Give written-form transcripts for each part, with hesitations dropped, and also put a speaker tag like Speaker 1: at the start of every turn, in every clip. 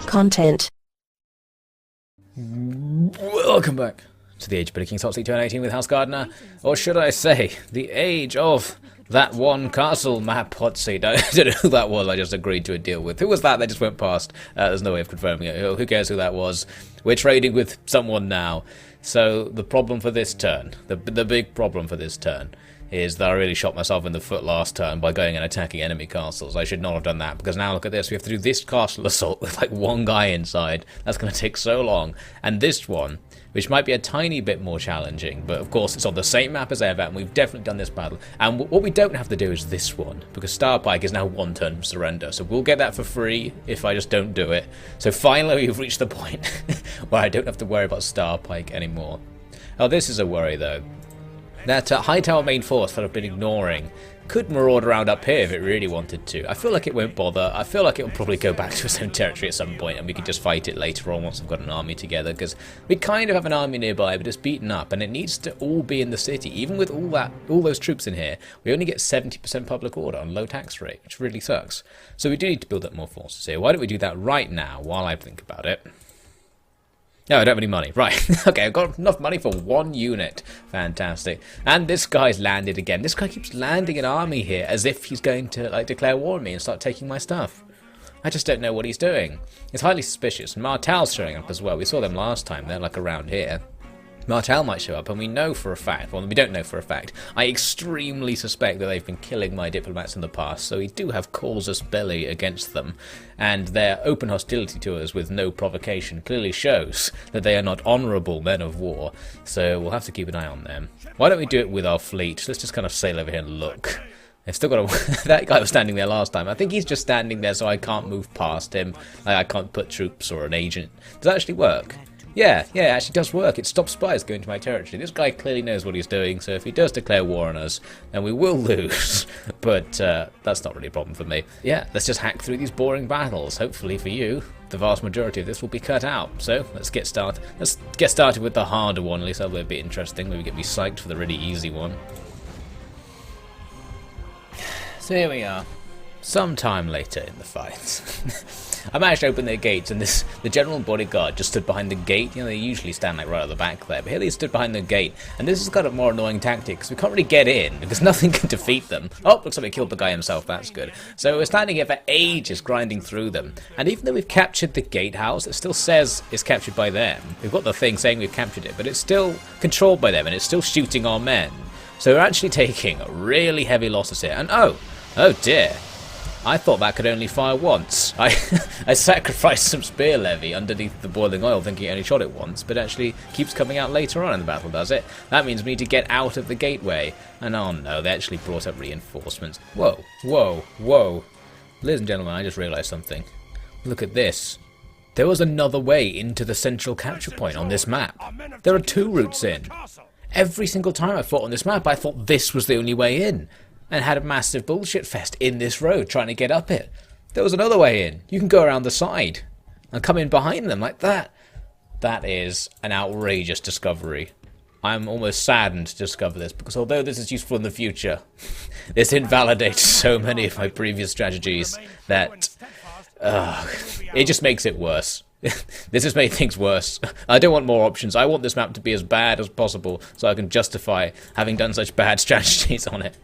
Speaker 1: Content.
Speaker 2: Welcome back to the Age of Billy King's Hotseat 2018 with House Gardener, or should I say, the age of that one castle map Hotseat. I don't know who that was, I just agreed to a deal with. Who was that? They just went past. There's no way of confirming it. Who cares who that was? We're trading with someone now. So the problem for this turn, the big problem for this turn, is that I really shot myself in the foot last turn by going and attacking enemy castles. I should not have done that, because now look at this. We have to do this castle assault with like one guy inside. That's going to take so long. And this one, which might be a tiny bit more challenging, but of course it's on the same map as ever, and we've definitely done this battle. And what we don't have to do is this one, because Starpike is now one turn of surrender, so we'll get that for free if I just don't do it. So finally we've reached the point where I don't have to worry about Starpike anymore. Oh, this is a worry though. That high tower main force that I've been ignoring could maraud around up here if it really wanted to. I feel like it won't bother. I feel like it will probably go back to its own territory at some point, and we can just fight it later on once we've got an army together, because we kind of have an army nearby, but it's beaten up and it needs to all be in the city. Even with all those troops in here, we only get 70% public order on low tax rate, which really sucks. So we do need to build up more forces here. Why don't we do that right now while I think about it? No, I don't have any money. Right. Okay, I've got enough money for one unit. Fantastic. And this guy's landed again. This guy keeps landing an army here as if he's going to like declare war on me and start taking my stuff. I just don't know what he's doing. It's highly suspicious. And Martel's showing up as well. We saw them last time. They're like around here. Martel might show up, and we know for a fact, well, we don't know for a fact, I extremely suspect that they've been killing my diplomats in the past, so we do have casus belli against them, and their open hostility to us with no provocation clearly shows that they are not honourable men of war, so we'll have to keep an eye on them. Why don't we do it with our fleet? Let's just kind of sail over here and look. They've still got a... that guy was standing there last time. I think he's just standing there so I can't move past him. I can't put troops or an agent. Does that actually work? Yeah, it actually does work. It stops spies going to my territory. This guy clearly knows what he's doing, so if he does declare war on us, then we will lose. But that's not really a problem for me. Yeah, let's just hack through these boring battles. Hopefully for you, the vast majority of this will be cut out. So let's get started. Let's get started with the harder one. At least that'll be a bit interesting. Maybe get me psyched for the really easy one. So here we are. Sometime later in the fight. I managed to open their gates, and the general bodyguard just stood behind the gate. You know, they usually stand like right at the back there, but here they stood behind the gate, and this is kind of more annoying tactic, because we can't really get in, because nothing can defeat them. Oh, looks like we killed the guy himself, that's good. So we're standing here for ages grinding through them, and even though we've captured the gatehouse, it still says it's captured by them. We've got the thing saying we've captured it, but it's still controlled by them, and it's still shooting our men. So we're actually taking really heavy losses here, and oh dear. I thought that could only fire once. I sacrificed some spear levy underneath the boiling oil thinking it only shot it once, but actually keeps coming out later on in the battle, does it? That means we need to get out of the gateway. And oh no, they actually brought up reinforcements. Whoa. Ladies and gentlemen, I just realised something. Look at this. There was another way into the central capture point on this map. There are two routes in. Every single time I fought on this map, I thought this was the only way in. And had a massive bullshit fest in this road trying to get up it. There was another way in. You can go around the side and come in behind them like that. That is an outrageous discovery. I'm almost saddened to discover this, because although this is useful in the future, this invalidates so many of my previous strategies that it just makes it worse. This has made things worse. I don't want more options. I want this map to be as bad as possible so I can justify having done such bad strategies on it.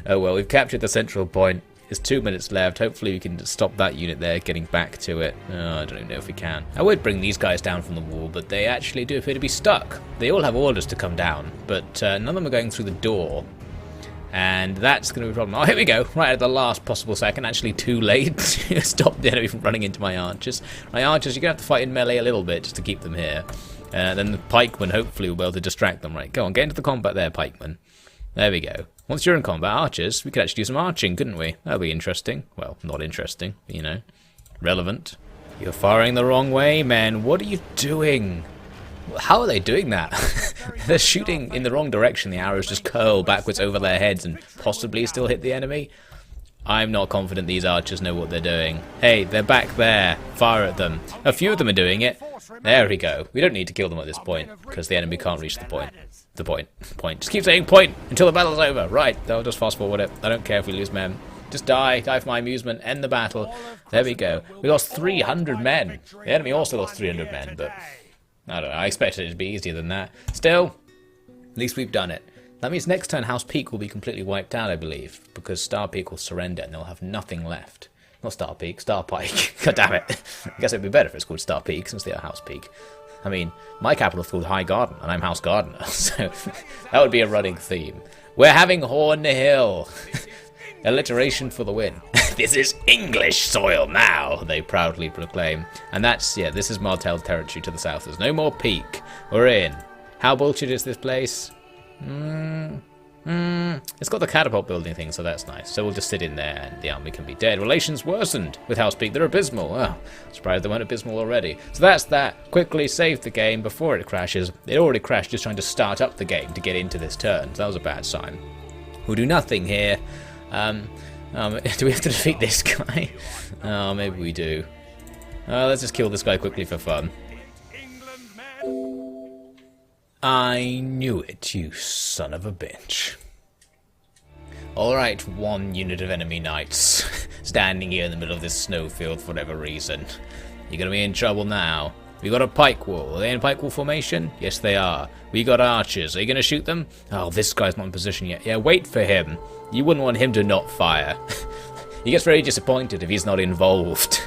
Speaker 2: Oh well, we've captured the central point. There's 2 minutes left. Hopefully we can stop that unit there getting back to it. I don't even know if we can. I would bring these guys down from the wall, but they actually do appear to be stuck. They all have orders to come down, but none of them are going through the door. And that's going to be a problem. Oh, here we go. Right at the last possible second. Actually too late to stop the enemy from running into my archers. My archers, you're going to have to fight in melee a little bit just to keep them here. Then the pikemen hopefully will be able to distract them. Right, go on, get into the combat there, pikemen. There we go. Once you're in combat, archers, we could actually do some arching, couldn't we? That'll be interesting. Well, not interesting, but, you know, relevant. You're firing the wrong way, men. What are you doing? How are they doing that? They're shooting in the wrong direction. The arrows just curl backwards over their heads and possibly still hit the enemy. I'm not confident these archers know what they're doing. Hey, they're back there. Fire at them. A few of them are doing it. There we go. We don't need to kill them at this point, because the enemy can't reach the point. Point. Just keep saying point until the battle's over. Right, I'll just fast forward it. I don't care if we lose men. Just die. Die for my amusement. End the battle. There we go. We lost 300 men. The enemy also lost 300 men, but I don't know. I expected it to be easier than that. Still, at least we've done it. That means next turn House Peak will be completely wiped out, I believe, because Star Peak will surrender and they'll have nothing left. Not Star Peak, Star Pike. God damn it. I guess it'd be better if it's called Star Peak since they are House Peak. I mean, my capital's called High Garden, and I'm House Gardener, so that would be a running theme. We're having Horn Hill. Alliteration for the win. This is English soil now, they proudly proclaim. And that's, yeah, this is Martell territory to the south. There's no more peak. We're in. How bullshit is this place? It's got the catapult building thing, so that's nice. So we'll just sit in there and the army can be dead. Relations worsened with House Peak. They're abysmal. Oh, surprised they weren't abysmal already. So that's that. Quickly save the game before it crashes. It already crashed just trying to start up the game to get into this turn. So that was a bad sign. We'll do nothing here. Do we have to defeat this guy? Oh, maybe we do. Let's just kill this guy quickly for fun. I knew it, you son of a bitch. Alright, 1 unit of enemy knights standing here in the middle of this snowfield for whatever reason. You're gonna be in trouble now. We got a pike wall. Are they in pike wall formation? Yes, they are. We got archers. Are you gonna shoot them? Oh, this guy's not in position yet. Yeah, wait for him. You wouldn't want him to not fire. He gets very disappointed if he's not involved.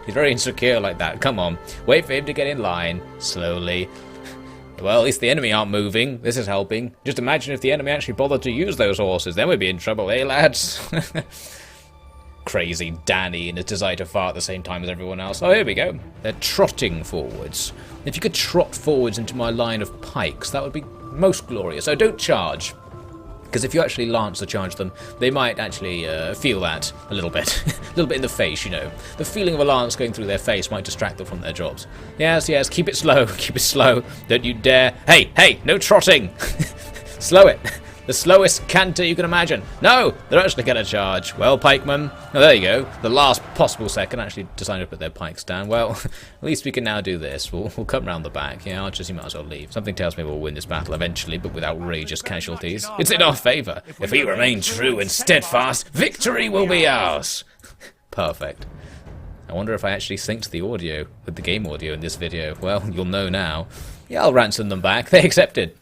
Speaker 2: He's very insecure like that. Come on. Wait for him to get in line. Slowly. Well, at least the enemy aren't moving. This is helping. Just imagine if the enemy actually bothered to use those horses. Then we'd be in trouble, eh, lads? Crazy Danny and his desire to fire at the same time as everyone else. Oh, here we go. They're trotting forwards. If you could trot forwards into my line of pikes, that would be most glorious. So don't charge. Because if you actually lance or charge them, they might actually feel that a little bit. A little bit in the face, you know. The feeling of a lance going through their face might distract them from their jobs. Yes, yes, keep it slow. Keep it slow. Don't you dare. Hey, hey, no trotting. Slow it. The slowest canter you can imagine. No, they're actually going to charge. Well, pikemen. Oh, there you go. The last possible second actually decided to put their pikes down. Well, at least we can now do this. We'll come round the back. Yeah, archers, you might as well leave. Something tells me we'll win this battle eventually, but with outrageous casualties. It's in our favour. If we remain true and steadfast, victory will be ours. Perfect. I wonder if I actually synced the audio with the game audio in this video. Well, you'll know now. Yeah, I'll ransom them back. They accepted.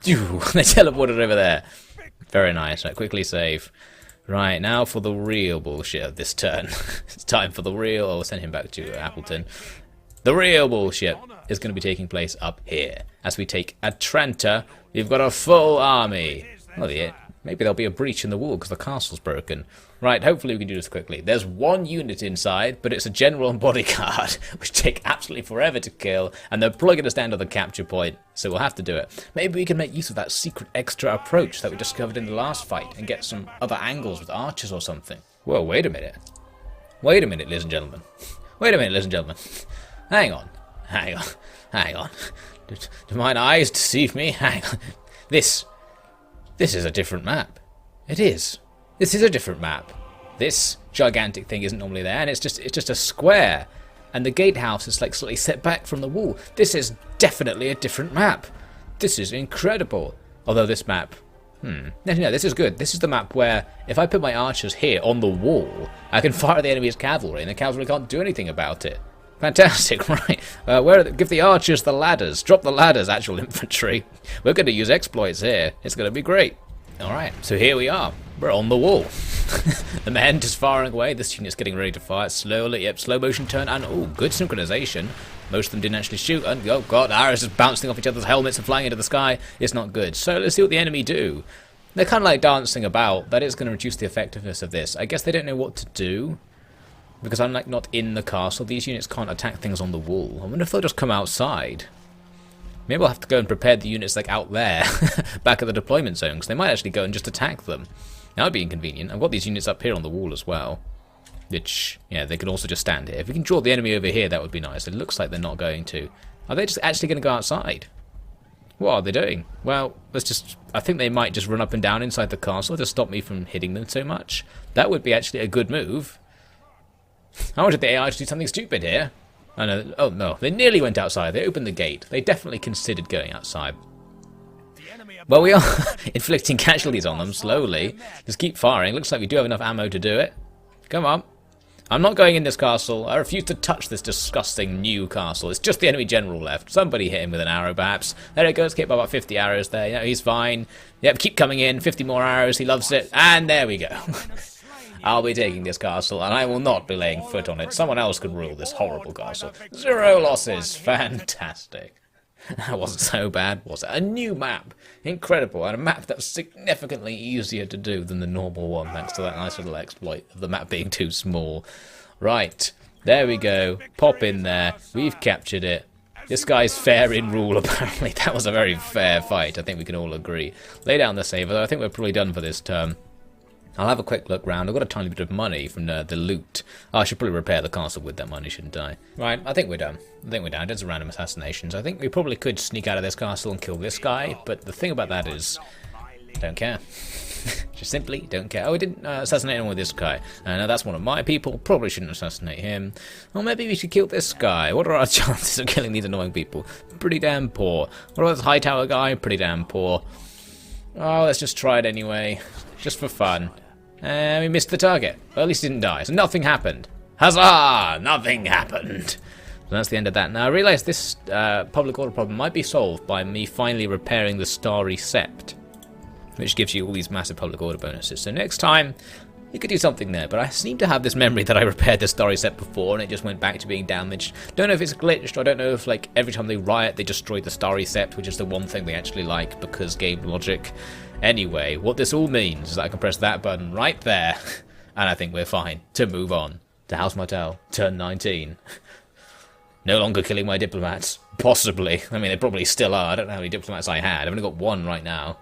Speaker 2: They teleported over there. Very nice. Right, quickly save. Right, now for the real bullshit of this turn. It's time for the real... I'll send him back to Appleton. The real bullshit is going to be taking place up here. As we take Atlanta, we've got a full army. Oh, yeah. Maybe there'll be a breach in the wall because the castle's broken. Right, hopefully we can do this quickly. There's 1 unit inside, but it's a general and bodyguard, which take absolutely forever to kill, and they're probably going to stand at the capture point, so we'll have to do it. Maybe we can make use of that secret extra approach that we discovered in the last fight and get some other angles with archers or something. Whoa, wait a minute. Wait a minute, ladies and gentlemen. Wait a minute, ladies and gentlemen. Hang on. Hang on. Hang on. Do mine eyes deceive me? Hang on. This is a different map. It is. This is a different map. This gigantic thing isn't normally there, and it's just a square. And the gatehouse is like slightly set back from the wall. This is definitely a different map. This is incredible. Although this map... No, this is good. This is the map where if I put my archers here on the wall, I can fire the enemy's cavalry, and the cavalry can't do anything about it. Fantastic, right. Give the archers the ladders. Drop the ladders, actual infantry. We're going to use exploits here. It's going to be great. Alright, so here we are. We're on the wall. The men just firing away. This unit's getting ready to fire slowly. Yep, slow motion turn. And, oh, good synchronization. Most of them didn't actually shoot. And, oh, God, arrows just bouncing off each other's helmets and flying into the sky. It's not good. So let's see what the enemy do. They're kind of like dancing about. That is going to reduce the effectiveness of this. I guess they don't know what to do. Because I'm, like, not in the castle. These units can't attack things on the wall. I wonder if they'll just come outside. Maybe I'll have to go and prepare the units like out there, back at the deployment zone, because they might actually go and just attack them. That would be inconvenient. I've got these units up here on the wall as well, which, yeah, they can also just stand here. If we can draw the enemy over here, that would be nice. It looks like they're not going to. Are they just actually going to go outside? What are they doing? Well, I think they might just run up and down inside the castle to stop me from hitting them so much. That would be actually a good move. I wanted the AI to do something stupid here. Oh no, they nearly went outside. They opened the gate. They definitely considered going outside. Well, we are inflicting casualties on them slowly. Just keep firing. Looks like we do have enough ammo to do it. Come on. I'm not going in this castle. I refuse to touch this disgusting new castle. It's just the enemy general left. Somebody hit him with an arrow, perhaps. There it goes. Keep about 50 arrows there. Yeah, he's fine. Yep, keep coming in. 50 more arrows. He loves it. And there we go. I'll be taking this castle, and I will not be laying foot on it. Someone else could rule this horrible castle. 0 losses. Fantastic. That wasn't so bad, was it? A new map. Incredible. And a map that's significantly easier to do than the normal one, thanks to that nice little exploit of the map being too small. Right. There we go. Pop in there. We've captured it. This guy's fair in rule, apparently. That was a very fair fight. I think we can all agree. Lay down the save, although I think we're probably done for this turn. I'll have a quick look round. I've got a tiny bit of money from the loot. Oh, I should probably repair the castle with that money, shouldn't I? Right, I think we're done. I did some random assassinations. I think we probably could sneak out of this castle and kill this guy, but the thing about that is, I don't care. Just simply don't care. Oh, we didn't assassinate anyone with this guy. No, that's one of my people. Probably shouldn't assassinate him. Or maybe we should kill this guy. What are our chances of killing these annoying people? Pretty damn poor. What about this high tower guy? Pretty damn poor. Oh, let's just try it anyway. Just for fun. And we missed the target. Well, at least he didn't die, so nothing happened. Huzzah! Nothing happened. So that's the end of that. Now, I realise this public order problem might be solved by me finally repairing the Starry Sept, which gives you all these massive public order bonuses. So next time, you could do something there. But I seem to have this memory that I repaired the Starry Sept before, and it just went back to being damaged. Don't know if it's glitched, or I don't know if, like, every time they riot, they destroy the Starry Sept, which is the one thing they actually like, because game logic. Anyway, what this all means is that I can press that button right there, and I think we're fine to move on to House Martell, turn 19. No longer killing my diplomats. Possibly. I mean, they probably still are. I don't know how many diplomats I had. I've only got 1 right now.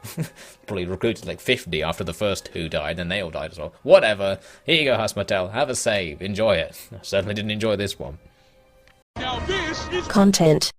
Speaker 2: Probably recruited like 50 after the first 2 died, and they all died as well. Whatever. Here you go, House Martell. Have a save. Enjoy it. I certainly didn't enjoy this one.
Speaker 1: Content.